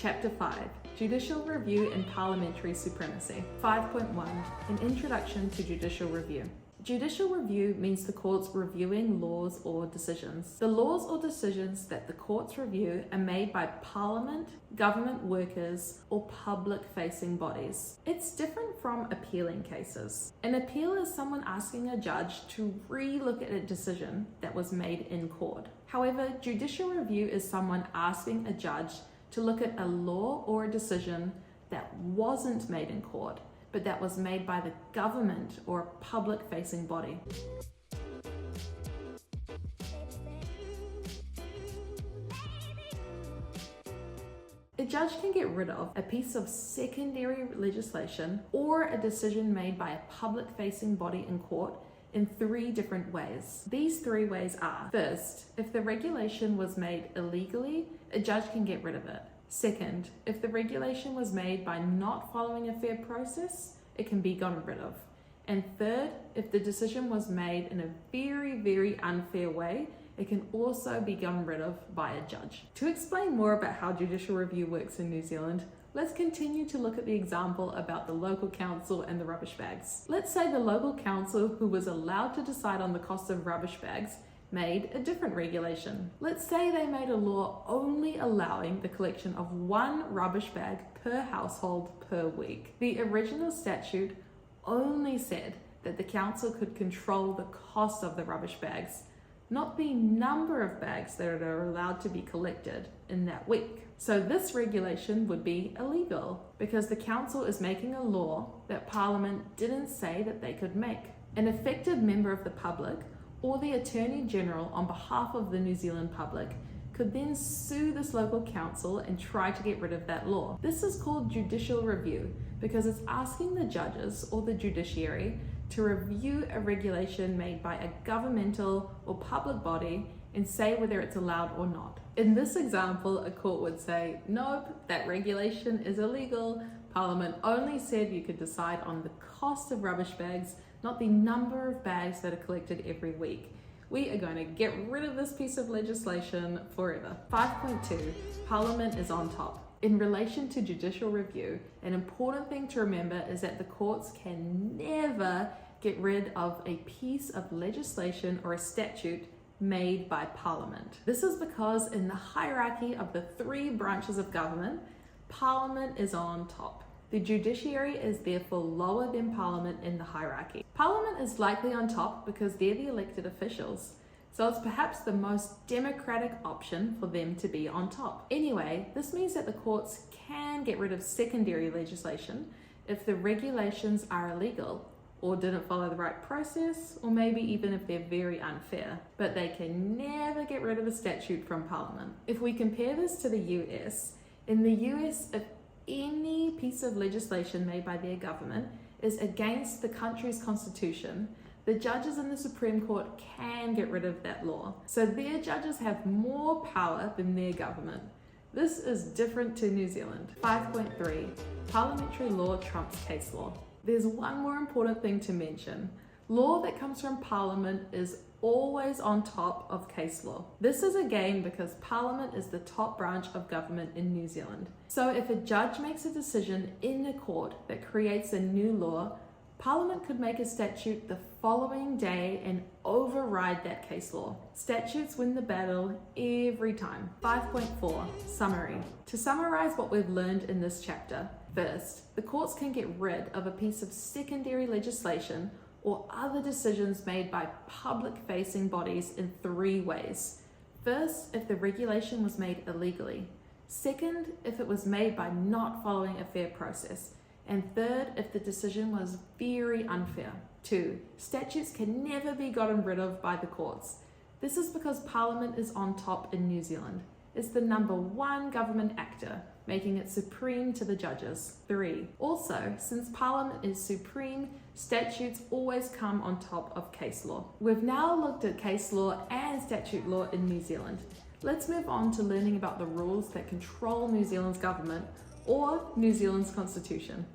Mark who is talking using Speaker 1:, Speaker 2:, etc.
Speaker 1: Chapter 5, Judicial Review and Parliamentary Supremacy. 5.1, an Introduction to Judicial Review. Judicial review means the courts reviewing laws or decisions. The laws or decisions that the courts review are made by Parliament, government workers, or public-facing bodies. It's different from appealing cases. An appeal is someone asking a judge to re-look at a decision that was made in court. However, judicial review is someone asking a judge to look at a law or a decision that wasn't made in court, but that was made by the government or a public-facing body. A judge can get rid of a piece of secondary legislation or a decision made by a public-facing body in court in 3 different ways. These 3 ways are: first, if the regulation was made illegally, a judge can get rid of it. Second, if the regulation was made by not following a fair process, it can be gotten rid of. And third, if the decision was made in a very unfair way, it can also be gotten rid of by a judge. To explain more about how judicial review works in New Zealand, let's continue to look at the example about the local council and the rubbish bags. Let's say the local council, who was allowed to decide on the cost of rubbish bags, made a different regulation. Let's say they made a law only allowing the collection of 1 rubbish bag per household per week. The original statute only said that the council could control the cost of the rubbish bags, not the number of bags that are allowed to be collected in that week. So this regulation would be illegal because the council is making a law that Parliament didn't say that they could make. An affected member of the public or the Attorney General on behalf of the New Zealand public could then sue this local council and try to get rid of that law. This is called judicial review because it's asking the judges or the judiciary to review a regulation made by a governmental or public body and say whether it's allowed or not. In this example, a court would say, nope, that regulation is illegal. Parliament only said you could decide on the cost of rubbish bags, not the number of bags that are collected every week. We are going to get rid of this piece of legislation forever. 5.2, Parliament is on top. In relation to judicial review, an important thing to remember is that the courts can never get rid of a piece of legislation or a statute made by Parliament. This is because in the hierarchy of the 3 branches of government, Parliament is on top. The judiciary is therefore lower than Parliament in the hierarchy. Parliament is likely on top because they're the elected officials, so it's perhaps the most democratic option for them to be on top. Anyway, this means that the courts can get rid of secondary legislation if the regulations are illegal or didn't follow the right process, or maybe even if they're very unfair, but they can never get rid of a statute from Parliament. If we compare this to the US, in the US, if any piece of legislation made by their government is against the country's constitution, the judges in the Supreme Court can get rid of that law. So their judges have more power than their government. This is different to New Zealand. 5.3, Parliamentary law trumps case law. There's one more important thing to mention. Law that comes from Parliament is always on top of case law. This is again because Parliament is the top branch of government in New Zealand. So if a judge makes a decision in a court that creates a new law, Parliament could make a statute the following day and override that case law. Statutes win the battle every time. 5.4, summary. To summarize what we've learned in this chapter, first, the courts can get rid of a piece of secondary legislation or other decisions made by public-facing bodies in 3 ways. First, if the regulation was made illegally. Second, if it was made by not following a fair process. And third, if the decision was very unfair. 2, statutes can never be gotten rid of by the courts. This is because Parliament is on top in New Zealand. It's the number 1 government actor, making it supreme to the judges. 3, also, since Parliament is supreme, statutes always come on top of case law. We've now looked at case law and statute law in New Zealand. Let's move on to learning about the rules that control New Zealand's government or New Zealand's constitution.